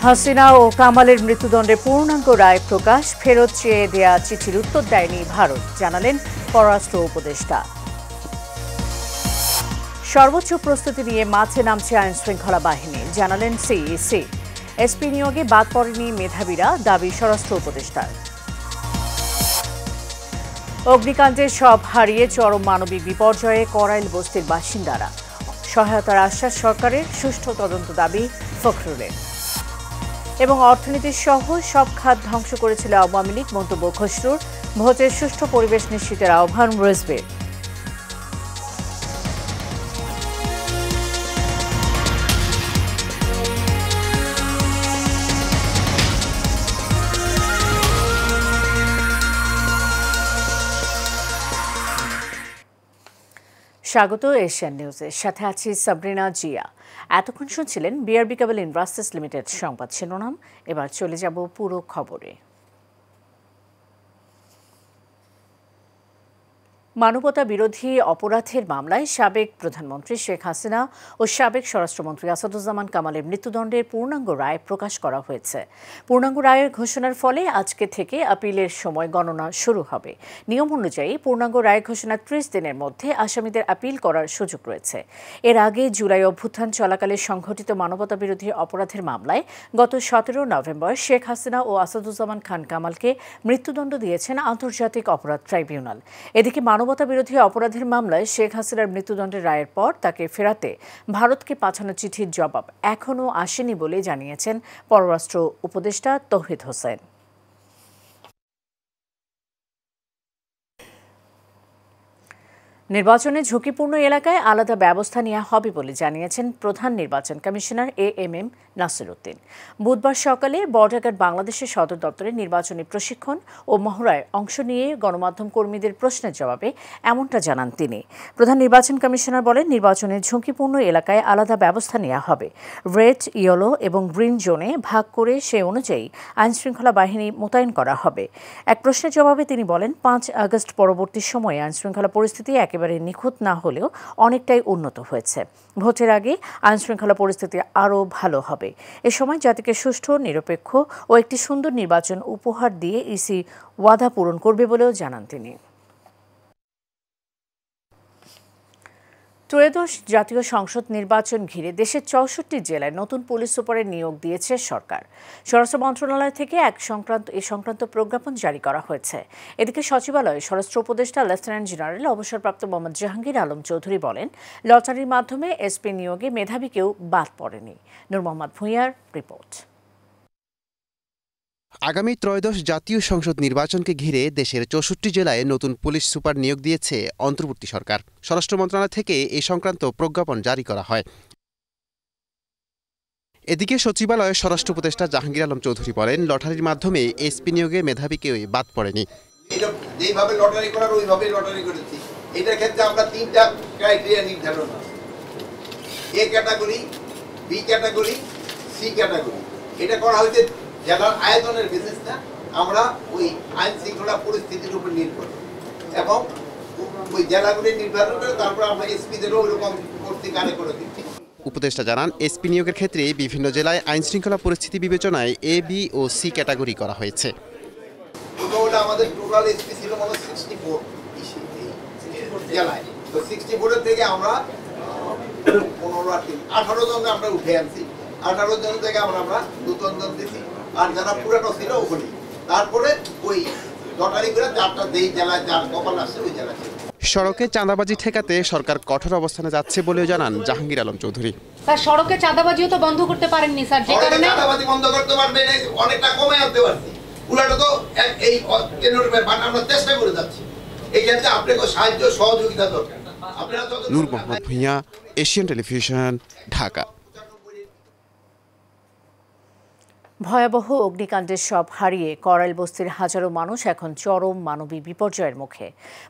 হাসিনা ও কামালের মৃত্যুদণ্ডে পূর্ণাঙ্গ রায় প্রকাশ, ফেরত চেয়ে দেয়া চিঠির উত্তর দেয়নি ভারত, জানালেন পররাষ্ট্র উপদেষ্টা। সর্বোচ্চ প্রস্তুতি নিয়ে মাঠে নামছে আইনশৃঙ্খলা বাহিনী, জানালেন সিইসি। এসপি নিয়োগে বাদ পড়েনি মেধাবীরা, দাবি স্বরাষ্ট্র উপদেষ্টার। অগ্নিকাণ্ডে সব হারিয়ে চরম মানবিক বিপর্যয়ে করাইল বস্তির বাসিন্দারা, সহায়তার আশ্বাস সরকারের, সুষ্ঠু তদন্ত দাবি ফখরুলের। এবং অর্থনীতির সহ সব খাত ধ্বংস করেছিল আওয়ামী লীগ, মন্তব্য খসরুর। ভোটের সুষ্ঠু পরিবেশ নিশ্চিতের আহ্বান রিজভির। স্বাগত এশিয়ান নিউজের সাথে আছি সাবরিনা জিয়া। এতক্ষণ শুনছিলেন বিআরবি কেবল ইন্ডাস্ট্রিজ লিমিটেড সংবাদ শিরোনাম। এবার চলে যাব পুরো খবরে। মানবতা বিরোধী অপরাধের মামলায় সাবেক প্রধানমন্ত্রী শেখ হাসিনা ও সাবেক স্বরাষ্ট্রমন্ত্রী আসাদুজ্জামান কামালের মৃত্যুদণ্ডের পূর্ণাঙ্গ রায় প্রকাশ করা হয়েছে। পূর্ণাঙ্গ রায়ের ঘোষণার ফলে আজকে থেকে আপিলের সময় গণনা শুরু হবে। নিয়ম অনুযায়ী পূর্ণাঙ্গ রায় ঘোষণার 30 দিনের মধ্যে আসামিদের আপিল করার সুযোগ রয়েছে। এর আগে জুলাই অভ্যুত্থান চলাকালে সংঘটিত মানবতা বিরোধী অপরাধের মামলায় গত 17 নভেম্বর শেখ হাসিনা ও আসাদুজ্জামান খান কামালকে মৃত্যুদণ্ড দিয়েছেন আন্তর্জাতিক অপরাধ ট্রাইব্যুনাল। এদিকে মানবতা বিরোধী অপরাধের মামলায় শেখ হাসিনার মৃত্যুদণ্ডের রায়ের পর তাকে ফেরাতে ভারতকে পাঠানো চিঠির জবাব এখনও আসেনি বলে জানিয়েছেন পররাষ্ট্র উপদেষ্টা তৌহিদ হোসেন। নির্বাচনে ঝুঁকিপূর্ণ এলাকায় আলাদা ব্যবস্থা নেওয়া হবে বলে জানিয়েছেন প্রধান নির্বাচন কমিশনার এএমএম নাসির উদ্দিন। বুধবার সকালে বর্ডার গার্ড বাংলাদেশের সদর দপ্তরে নির্বাচনী প্রশিক্ষণ ও মহড়ায় অংশ নিয়ে গণমাধ্যম কর্মীদের প্রশ্নের জবাবে এমনটা জানান তিনি। প্রধান নির্বাচন কমিশনার বলেন, নির্বাচনের ঝুঁকিপূর্ণ এলাকায় আলাদা ব্যবস্থা নেওয়া হবে। রেড, ইয়েলো এবং গ্রিন জোনে ভাগ করে সে অনুযায়ী আইনশৃঙ্খলা বাহিনী মোতায়েন করা হবে। এক প্রশ্নের জবাবে তিনি বলেন, 5 আগস্ট পরবর্তী সময়ে আইনশৃঙ্খলা পরিস্থিতি একেবারে নিখুঁত না হলেও অনেকটাই উন্নত হয়েছে। ভোটের আগে আইনশৃঙ্খলা পরিস্থিতি আরও ভালো হবে। এ সময় জাতিকে সুষ্ঠু, নিরপেক্ষ ও একটি সুন্দর নির্বাচন উপহার দিয়ে ইসি ওয়াদা পূরণ করবে বলেও জানান তিনি। ত্রয়োদশ জাতীয় সংসদ নির্বাচন ঘিরে দেশের 64 জেলায় নতুন পুলিশ সুপারের নিয়োগ দিয়েছে সরকার। স্বরাষ্ট্র মন্ত্রণালয় থেকে এ সংক্রান্ত প্রজ্ঞাপন জারি করা হয়েছে। এদিকে সচিবালয়ে স্বরাষ্ট্র উপদেষ্টা লেফটেন্যান্ট জেনারেল অবসরপ্রাপ্ত মোহাম্মদ জাহাঙ্গীর আলম চৌধুরী বলেন, লটারির মাধ্যমে এসপি নিয়োগে মেধাবী কেউ বাদ পড়েনি। নূর মোহাম্মদ ভূঁইয়ার রিপোর্ট। আগামী ত্রয়োদশ জাতীয় সংসদ নির্বাচনকে ঘিরে দেশের 64 জেলায় নতুন পুলিশ সুপার নিয়োগ দিয়েছে অন্তর্বর্তী সরকার। স্বরাষ্ট্র মন্ত্রণালয় থেকে এ সংক্রান্ত প্রজ্ঞাপন জারি করা হয়। এদিকে সচিবালয়ে স্বরাষ্ট্র উপদেষ্টা জাহাঙ্গীর আলম চৌধুরী বলেন, লটারির মাধ্যমে এসপি নিয়োগে মেধাবী কেউ বাদ পড়েনি। যেভাবে লটারি করার ওইভাবেই লটারি করেছি। এটার ক্ষেত্রে আমরা 3টা ক্রাইটেরিয়া নির্ধারণ করি, A category, B category, C category. এটা করা হয়েছে জেলার আয়তনের বেসিসটা আমরা ওই আইন শৃঙ্খলা পরিস্থিতির উপর নির্ভর এবং ওই জেলাগুলি নির্ধারণ করে তারপর আমরা এসপিদেরও ওইরকম কর্তৃক আদায় করে দিচ্ছি। উপদেষ্টা জানান, এসপি নিয়োগের ক্ষেত্রে বিভিন্ন জেলায় আইন শৃঙ্খলা পরিস্থিতি বিবেচনায় এ, বি ও সি ক্যাটাগরি করা হয়েছে। আমাদের টোটাল এসপি ছিল 64 জেলায়, তো 64 থেকে আমরা 18 জন আমরা উঠে আনছি। 18 জন থেকে আমরা নতুন জন দিচ্ছি, আর যারা পুরানো ছিল ওখানে তারপরে ওই লটারি করে 4টা যেই জেলায় যার কপাল আসছে ওই জেলায়। সড়কে চাঁদাবাজি ঠেকাতে সরকার কঠোর অবস্থানে যাচ্ছে বলেও জানান জাহাঙ্গীর আলম চৌধুরী। স্যার, সড়কে চাঁদাবাজিও তো বন্ধ করতে পারেননি স্যার, যে কারণে চাঁদাবাজি বন্ধ করতে পারবে না, অনেকটা কমে আনতে পারছি। পুরাটা তো এই কেন্দ্রের ব্যাপার আমরা চেষ্টা করে যাচ্ছি। এই ক্ষেত্রে আপনাকে সাহায্য সহযোগিতা দরকার। নূর মোহাম্মদ ভূঁইয়া, এশিয়ান টেলিভিশন, ঢাকা। ভয়াবহ অগ্নিকাণ্ডের সব হারিয়ে করাইল বস্তির হাজারো মানুষ এখন চরম মানবিক বিপর্যয়ের মুখে।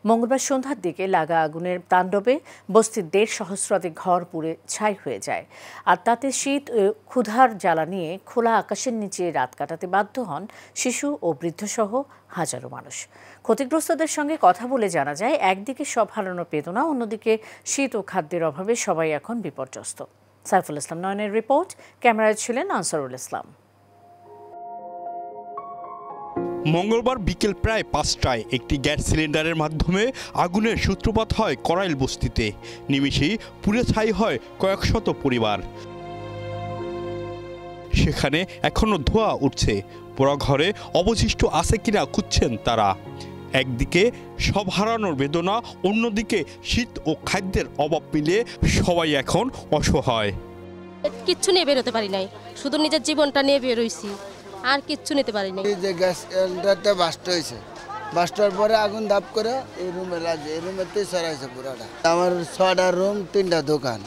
মঙ্গলবার সন্ধ্যার দিকে লাগা আগুনের তাণ্ডবে বস্তির 1.5 সহস্রাধিক ঘর পুড়ে ছাই হয়ে যায়। আর তাতে শীত ও ক্ষুধার জ্বালা নিয়ে খোলা আকাশের নিচে রাত কাটাতে বাধ্য হন শিশু ও বৃদ্ধসহ হাজারো মানুষ। ক্ষতিগ্রস্তদের সঙ্গে কথা বলে জানা যায়, একদিকে সব হারানোর বেদনা, অন্যদিকে শীত ও খাদ্যের অভাবে সবাই এখন বিপর্যস্ত। সাইফুল ইসলাম নয়নের রিপোর্ট, ক্যামেরায় ছিলেন আনসারুল ইসলাম। মঙ্গলবার বিকেল প্রায় ৫টায় একটি গ্যাস সিলিন্ডারের মাধ্যমে আগুনের সূত্রপাত হয় করাইল বস্তিতে। নিমেষেই পুড়ে ছাই হয় কয়েক শত পরিবার। সেখানে এখনো ধোঁয়া উঠছে। পোড়া ঘরে অবশিষ্ট আছে কিনা খুঁজছেন তারা। একদিকে সব হারানোর বেদনা, অন্যদিকে শীত ও খাদ্যের অভাব মিলিয়ে সবাই এখন অসহায়। কিচ্ছু নিয়ে বেরোতে পারি নাই, শুধু নিজের জীবনটা নিয়ে বেরোইছি, আর কিচ্ছু নিতে পারি নাই। এই যে গ্যাস সিলিন্ডারটা বাস্ট হয়েছে, বাস্ট হওয়ার পরে আগুন দাপ করে এই রুমে লাগে, এই রুমেতেই সরাইছে পুরাটা। আমার 6টা রুম, 3টা দোকান,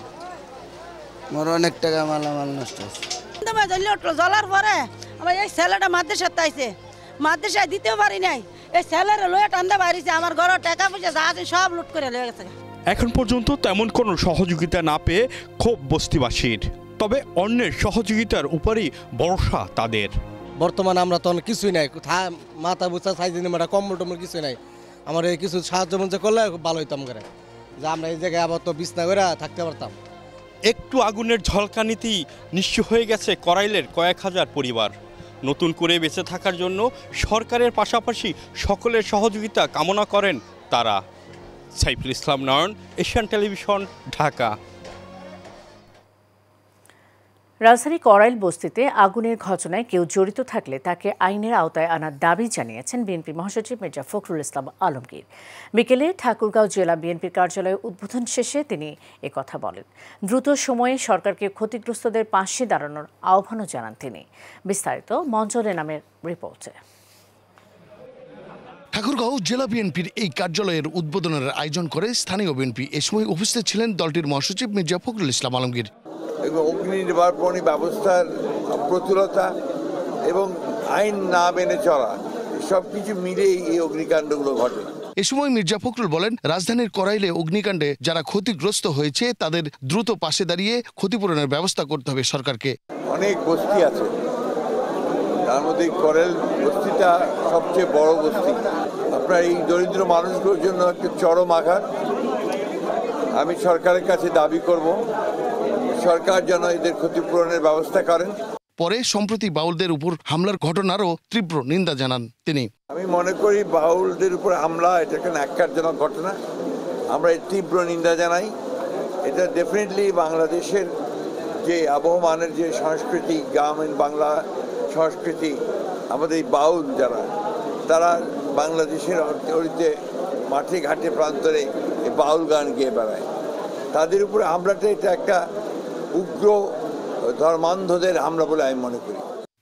মোর অনেক টাকা মালামাল নষ্ট হয়েছে। জ্বলার পরে আমার এই ছেলেটা মাদ্রাসাতে আইছে, মাদ্রাসায় দিতেও পারি নাই, এই ছেলের লয়ে টান্দা বাড়িছে, আমার ঘর টাকা পয়সা যা আছে সব লুট করে লয়ে গেছে। এখন পর্যন্ত তেমন কোনো সহযোগিতা না পেয়ে ক্ষোভ বস্তিবাসীর। তবে অন্যের সহযোগিতার উপরই ভরসা তাদের। বর্তমানে আমরা তো কিছুই নাই, মাথা বুঝা সাইজে নেই, কম্বল টম্বল কিছুই নাই। আমার এই কিছু সাহায্য মঞ্চ করলে খুব ভালো হইতাম করে, যে আমরা এই জায়গায় আবার তো বিছনা করে থাকতে পারতাম। একটু আগুনের ঝলকানিতেই নিঃস্ব হয়ে গেছে করাইলের কয়েক হাজার পরিবার। নতুন করে বেঁচে থাকার জন্য সরকারের পাশাপাশি সকলের সহযোগিতা কামনা করেন তারা। সাইফুল ইসলাম নয়ন, এশিয়ান টেলিভিশন, ঢাকা। রাজধানী করাইল বস্তিতে আগুনের ঘটনায় কেউ জড়িত থাকলে তাকে আইনের আওতায় আনার দাবি জানিয়েছেন বিএনপি মহাসচিব মির্জা ফখরুল ইসলাম আলমগীর। বিকেলে ঠাকুরগাঁও জেলা বিএনপির কার্যালয়ে উদ্বোধন শেষে তিনি একথা বলেন। দ্রুত সময়ে সরকারকে ক্ষতিগ্রস্তদের পাশে দাঁড়ানোর আহ্বানও জানান তিনি। বিস্তারিত মঞ্জুরে নামের রিপোর্টে। ঠাকুরগাঁও জেলা বিএনপির এই কার্যালয়ের উদ্বোধনের আয়োজন করে স্থানীয় বিএনপি। এ সময় উপস্থিত ছিলেন দলটির মহাসচিব মির্জা ফখরুল ইসলাম আলমগীর। অগ্নি নির্বাপনী ব্যবস্থার প্রতুলতা এবং আইন না মেনে চলা, সবকিছু মিলেই এই অগ্নিকাণ্ডগুলো ঘটে। এ সময় মির্জা ফখরুল বলেন, রাজধানীর করাইলে অগ্নিকাণ্ডে যারা ক্ষতিগ্রস্ত হয়েছে তাদের দ্রুত পাশে দাঁড়িয়ে ক্ষতিপূরণের ব্যবস্থা করতে হবে সরকারকে। অনেক বস্তি আছে, তার মধ্যে করাইল বস্তিটা সবচেয়ে বড় বস্তি। আপনার এই দরিদ্র মানুষগুলোর জন্য একটা চরম আঘাত। আমি সরকারের কাছে দাবি করব, সরকার যেন এদের ক্ষতিপূরণের ব্যবস্থা করেন। পরে সম্প্রতি বাউলদের উপর হামলার ঘটনারও তীব্র নিন্দা জানান তিনি। আমি মনে করি বাউলদের উপর হামলা এটা একটা ন্যাক্কারজনক ঘটনা, আমরা এর তীব্র নিন্দা জানাই। এটা ডেফিনেটলি বাংলাদেশের যে আবহমানের যে সংস্কৃতি, গ্রামীণ বাংলা সংস্কৃতি, আমাদের এই বাউল যারা, তারা বাংলাদেশের অর্থনীতিতে মাঠে ঘাটে প্রান্তরে এই বাউল গান গেয়ে বেড়ায়, তাদের উপরে হামলাটা এটা একটা উগ্র ধর্মান্ধদের হামলা বলে আমি মনে করি।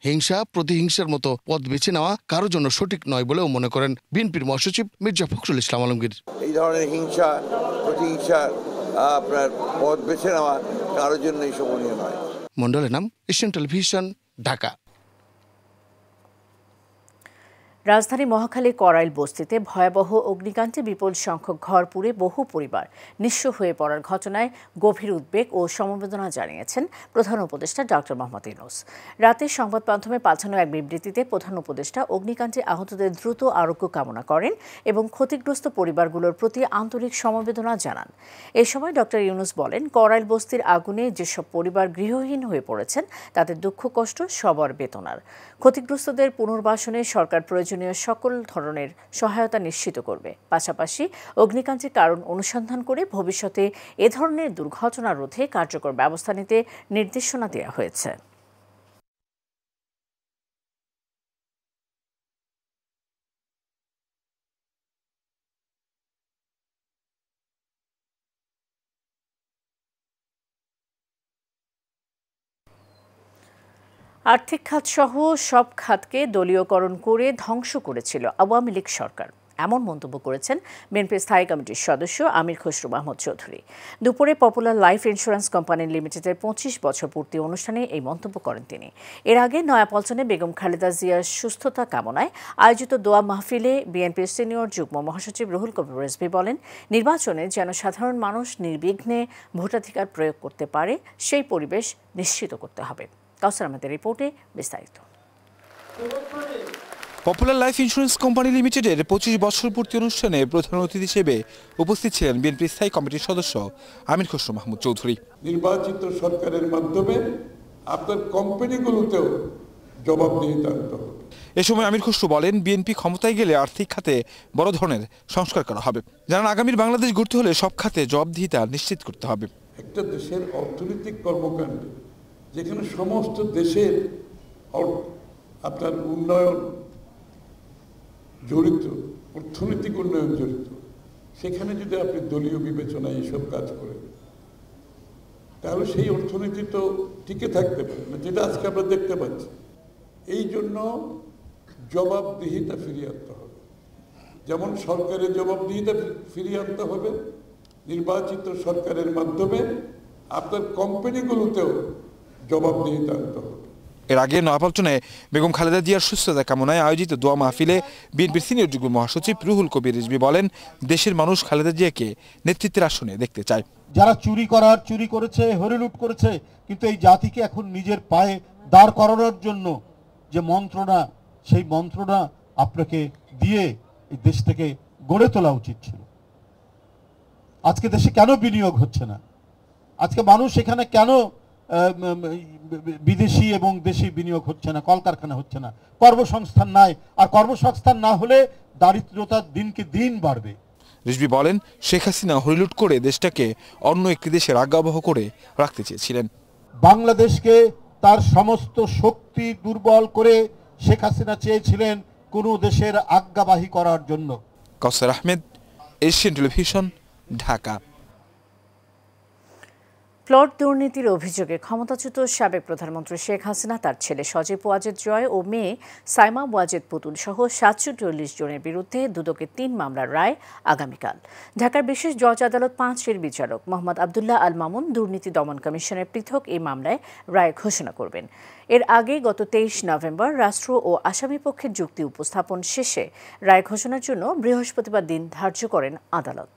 হিংসা প্রতিহিংসার মতো পথ বেছে নেওয়া কারোর জন্য সঠিক নয় বলেও মনে করেন বিএনপির মহাসচিব মির্জা ফখরুল ইসলাম আলমগীর। এই ধরনের হিংসা প্রতিহিংসা আপনার পথ বেছে নেওয়া কারোর জন্যই শোভনীয় নয়। মন্ডলের নাম, এশিয়ান টেলিভিশন, ঢাকা। রাজধানী মহাখালী করাইল বস্তিতে ভয়াবহ অগ্নিকাণ্ডে বিপুল সংখ্যক ঘর পুড়ে বহু পরিবার নিঃস্ব হয়ে পড়ার ঘটনায় গভীর উদ্বেগ ও সমবেদনা জানিয়েছেন প্রধান উপদেষ্টা ডক্টর মোহাম্মদ ইউনূস। রাতে সংবাদ মাধ্যমে পাঠানো এক বিবৃতিতে প্রধান উপদেষ্টা অগ্নিকাণ্ডে আহতদের দ্রুত আরোগ্য কামনা করেন এবং ক্ষতিগ্রস্ত পরিবারগুলোর প্রতি আন্তরিক সমবেদনা জানান। এ সময় ডক্টর ইউনূস বলেন, করাইল বস্তির আগুনে যেসব পরিবার গৃহহীন হয়ে পড়েছেন তাদের দুঃখ কষ্ট সবার বেদনার। ক্ষতিগ্রস্তদের পুনর্বাসনে সরকার প্রয়োজনীয় সকল ধরনের সহায়তা নিশ্চিত করবে। পাশাপাশি অগ্নিকাণ্ডের কারণ অনুসন্ধান করে ভবিষ্যতে এ ধরনের দুর্ঘটনা রোধে কার্যকর ব্যবস্থা নিতে নির্দেশনা দেওয়া হয়েছে। আর্থিক খাত সহ সব খাতকে দলীয়করণ করে ধ্বংস করেছিল আওয়ামী লীগ সরকার, এমন মন্তব্য করেছেন বিএনপির স্থায়ী কমিটির সদস্য আমির খসরু মাহমুদ চৌধুরী। দুপুরে পপুলার লাইফ ইন্স্যুরেন্স কোম্পানি লিমিটেডের 25 বছর পূর্তি অনুষ্ঠানে এই মন্তব্য করেন তিনি। এর আগে নয়াপল্টনে বেগম খালেদা জিয়ার সুস্থতা কামনায় আয়োজিত দোয়া মাহফিলে বিএনপির সিনিয়র যুগ্ম মহাসচিব রুহুল কবির রিজভী বলেন, নির্বাচনে যেন সাধারণ মানুষ নির্বিঘ্নে ভোটাধিকার প্রয়োগ করতে পারে সেই পরিবেশ নিশ্চিত করতে হবে। কাউসার আহমেদের রিপোর্টে বিস্তারিত। পপুলার লাইফ ইন্স্যুরেন্স কোম্পানি লিমিটেডের 25 বছর পূর্তি অনুষ্ঠানে প্রধান অতিথি হিসেবে উপস্থিত ছিলেন বিএনপির স্থায়ী কমিটির সদস্য আমির খসরু মাহমুদ চৌধুরী। নির্বাচিত সরকারের মাধ্যমে আপনার কোম্পানিগুলোতেও জবাবদিহিতা আনতে হবে। এ সময় আমির খসরু বলেন, বিএনপি ক্ষমতায় গেলে আর্থিক খাতে বড় ধরনের সংস্কার করা হবে। জানান, আগামীর বাংলাদেশ গড়তে হলে সব খাতে জবাবদিহিতা নিশ্চিত করতে হবে। একটা দেশের অর্থনৈতিক কর্মকাণ্ডে যেখানে সমস্ত দেশের আপনার উন্নয়ন জড়িত, অর্থনৈতিক উন্নয়ন জড়িত, সেখানে যদি আপনি দলীয় বিবেচনায় এসব কাজ করেন তাহলে সেই অর্থনীতি তো টিকে থাকতে পারে না, যেটা আজকে আমরা দেখতে পাচ্ছি। এই জন্য জবাবদিহিতা ফিরিয়ে আনতে হবে। যেমন সরকারের জবাবদিহিতা ফিরিয়ে আনতে হবে, নির্বাচিত সরকারের মাধ্যমে আপনার কোম্পানিগুলোতেও জবাবদিহিতা আনতে হবে। এর আগে নয়াপল্টনে বেগম খালেদা জিয়ার সুস্থতা কামনায় আয়োজিত দোয়া মাহফিলে বিএনপির সিনিয়র যুগ্ম মহাসচিব রুহুল কবির রিজভী বলেন, দেশের মানুষ খালেদা জিয়াকে নেতৃত্বের আসনে দেখতে চায়। যারা চুরি করেছে, হরিলুট করেছে, কিন্তু এই জাতিকে এখন নিজের পায়ে দাঁড় করানোর জন্য যে মন্ত্রণা, সেই মন্ত্রণা আপনাকে দিয়ে এই দেশটাকে গড়ে তোলা উচিত ছিল। আজকে দেশে কেন বিনিয়োগ হচ্ছে না? আজকে মানুষ এখানে কেন বিদেশি এবং দেশি বিনিয়োগ হচ্ছে না, কলকারখানা হচ্ছে না? কর্মসংস্থান নাই, আর কর্মসংস্থান না হলে দারিদ্রতা দিনকে দিন বাড়বে। রিজভী বলেন, শেখ হাসিনা হরিলুট করে দেশটাকে অন্য একটি দেশের আজ্ঞাবহ করে রাখতে চেয়েছিলেন। বাংলাদেশকে তার সমস্ত শক্তি দুর্বল করে শেখ হাসিনা চেয়েছিলেন কোনো দেশের আজ্ঞাবাহী করার জন্য। কাউসার আহমেদ, এশিয়ান টেলিভিশন, ঢাকা। প্লট দুর্নীতির অভিযোগে ক্ষমতাচ্যুত সাবেক প্রধানমন্ত্রী শেখ হাসিনা, তার ছেলে সজীব ওয়াজেদ জয় ও মেয়ে সাইমা ওয়াজেদ পুতুল সহ 740 জনের বিরুদ্ধে দুদকে 3 মামলার রায় আগামীকাল। ঢাকার বিশেষ জজ আদালত 5-এর বিচারক মোহাম্মদ আবদুল্লাহ আল মামুন দুর্নীতি দমন কমিশনের পৃথক এই মামলায় রায় ঘোষণা করবেন। এর আগে গত 23 নভেম্বর রাষ্ট্র ও আসামি পক্ষের যুক্তি উপস্থাপন শেষে রায় ঘোষণার জন্য বৃহস্পতিবার দিন ধার্য করেন আদালত।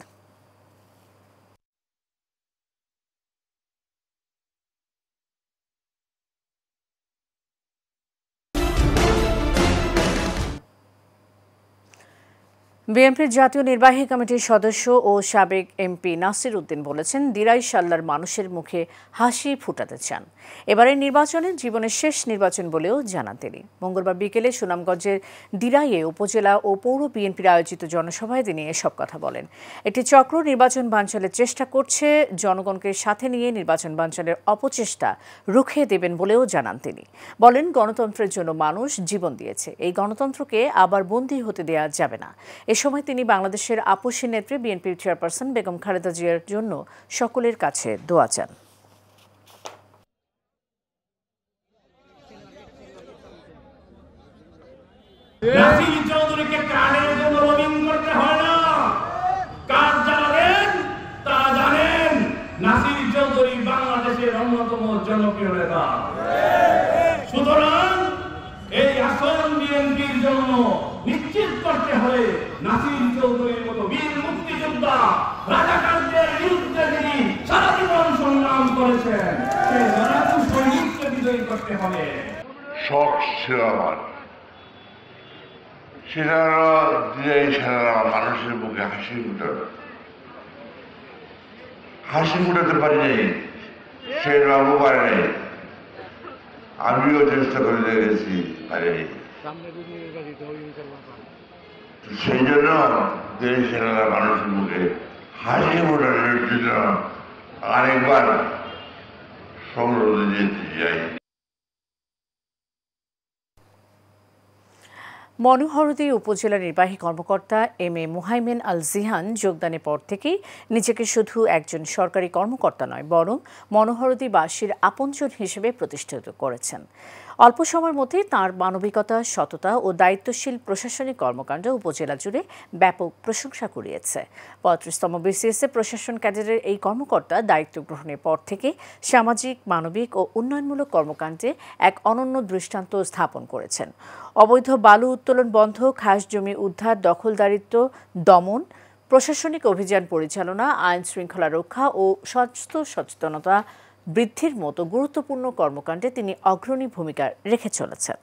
বিএনপির জাতীয় নির্বাহী কমিটির সদস্য ও সাবেক এমপি নাসির উদ্দিন বলেছেন, দিরাই সাল্লার মানুষের মুখে হাসি ফুটাতে চান। এবারের নির্বাচনে জীবনের শেষ নির্বাচন বলেও জানান তিনি। মঙ্গলবার বিকেলে সুনামগঞ্জের দিরাইয়ে উপজেলা ও পৌর বিএনপির আয়োজিত জনসভায় তিনি এসব কথা বলেন। একটি চক্র নির্বাচন বানচালের চেষ্টা করছে, জনগণকে সাথে নিয়ে নির্বাচন বানচালের অপচেষ্টা রুখে দেবেন বলেও জানান তিনি। বলেন, গণতন্ত্রের জন্য মানুষ জীবন দিয়েছে, এই গণতন্ত্রকে আবার বন্দী হতে দেওয়া যাবে না। এ সময় তিনি বাংলাদেশের আপসী নেত্রী বিএনপির চেয়ারপারসন বেগম খালেদা জিয়ার জন্য সকলের কাছে দোয়া চান। নাসির চৌধুরীকে কার্ডের জন্য লবিং করতে হয় না। কার্ড জানেন, তা জানেন, নাসির চৌধুরী বাংলাদেশের অন্যতম জনপ্রিয় নেতা। সুতরাং এই আসন বিএনপির জন্য নিশ্চিত করতে হলে নাসির চৌধুরীর মতো বীর মুক্তিযোদ্ধা, রাজাকারদের বিরুদ্ধে যিনি সারা জীবন সংগ্রাম করেছেন, সেই লড়াকু সৈনিককে বিজয়ী করতে হবে। শখ ছিল আমার, সেনারা দিরাই সেনারা মানুষের মুখে হাসি ফুটাবে। হাসি ফুটাতে পারি নাই, সে বাবু পারে নাই, আমিও চেষ্টা করে দেখেছি, পারিনি। সেই জন্য দিরাই সেনারা মানুষের মুখে হাসি ফুটানোর জন্য আরেকবার সংসদে যেতে চাই। মনোহরদী উপজেলা নির্বাহী কর্মকর্তা এম এ মুহাইমেন আল জিহান যোগদানের পর থেকেই নিজেকে শুধু একজন সরকারি কর্মকর্তা নয়, বরং মনোহরদীবাসীর আপনজন হিসেবে প্রতিষ্ঠিত করেছেন। অল্প সময়ের মধ্যেই তাঁর মানবিকতা, সততা ও দায়িত্বশীল প্রশাসনিক কর্মকাণ্ড উপজেলা জুড়ে ব্যাপক প্রশংসা কুড়িয়েছে। 35তম বিসিএসএ প্রশাসন ক্যাডারের এই কর্মকর্তা দায়িত্ব গ্রহণের পর থেকে সামাজিক, মানবিক ও উন্নয়নমূলক কর্মকাণ্ডে এক অনন্য দৃষ্টান্ত স্থাপন করেছেন। অবৈধ বালু উত্তোলন বন্ধ, খাস জমি উদ্ধার, দখলদারিত্ব দমন, প্রশাসনিক অভিযান পরিচালনা, আইন শৃঙ্খলা রক্ষা ও স্বাস্থ্য সচেতনতা বৃদ্ধির মতো গুরুত্বপূর্ণ কর্মকাণ্ডে তিনি অগ্রণী ভূমিকা রেখে চলেছেন।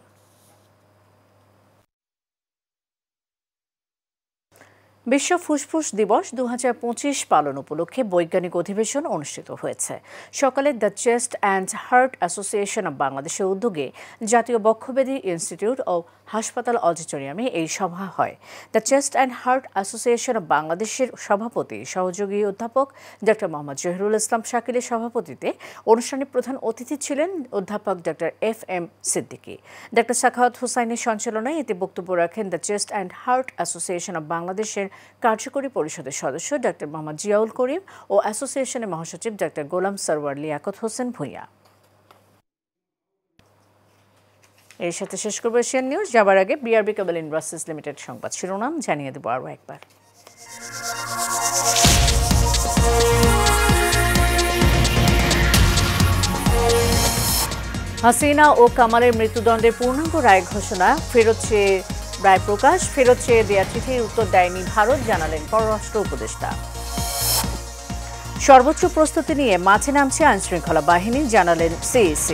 বিশ্ব ফুসফুস দিবস 2025 পালন উপলক্ষে বৈজ্ঞানিক অধিবেশন অনুষ্ঠিত হয়েছে। সকালে the chest and heart association of বাংলাদেশের উদ্যোগে জাতীয় বক্ষব্যাধি ইনস্টিটিউট ও হাসপাতাল অডিটোরিয়ামে এই সভা হয়। The chest and heart association of বাংলাদেশের সভাপতি সহযোগী অধ্যাপক ডক্টর মোহাম্মদ জহিরুল ইসলাম শাকিলের সভাপতিত্বে অনুষ্ঠানে প্রধান অতিথি ছিলেন অধ্যাপক doctor FM Siddiqui. Doctor Sakhawat হোসাইনের সঞ্চালনায় এতে বক্তব্য রাখেন the chest and heart association of বাংলাদেশের কার্যকরী পরিষদের সদস্য ডক্টর মোহাম্মদ জিয়াউল করিম ও অ্যাসোসিয়েশনের মহাসচিব ডক্টর গোলাম সরওয়ার লিয়াকত হোসেন ভূঁইয়া। এর সাথে শেষ করব এশিয়ান নিউজ। যাবার আগে BRB কেবল ইন্ডাস্ট্রিজ লিমিটেড সংবাদ শিরোনাম জানিয়ে দেব আরও একবার। হাসিনা ও কামালের মৃত্যুদণ্ডের পূর্ণাঙ্গ রায় ঘোষণা, ফেরত চেয়ে রায় প্রকাশ, ফেরত চেয়ে দেয়া চিঠির উত্তর দেয়নি ভারত, জানালেন পররাষ্ট্র উপদেষ্টা। সর্বোচ্চ প্রস্তুতি নিয়ে মাঠে নামছে আইনশৃঙ্খলা বাহিনী, জানালেন CEC।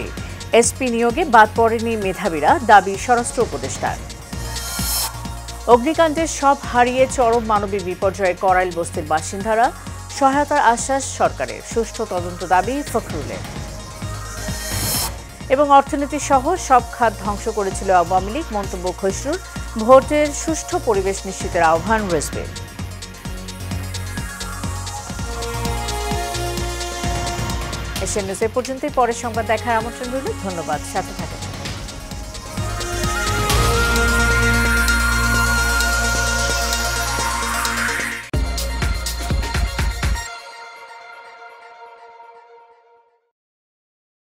SP নিয়োগে বাদ পড়েনি মেধাবীরা, দাবি স্বরাষ্ট্র উপদেষ্টার। অগ্নিকাণ্ডের সব হারিয়ে চরম মানবিক বিপর্যয়ে করাইল বস্তির বাসিন্দারা, সহায়তার আশ্বাস সরকারের, সুষ্ঠু তদন্ত দাবি ফখরুলের। এবং অর্থনীতি সহ সব খাত ধ্বংস করেছিল আওয়ামী লীগ, মন্তব্য খসরুর। ভোটের সুষ্ঠু পরিবেশ নিশ্চিতের আহ্বান রেজভির। এশিয়ান নিউজ এ পর্যন্তই, পরের সংবাদ দেখার আমন্ত্রণ রইল। ধন্যবাদ, সাথে থাকুন।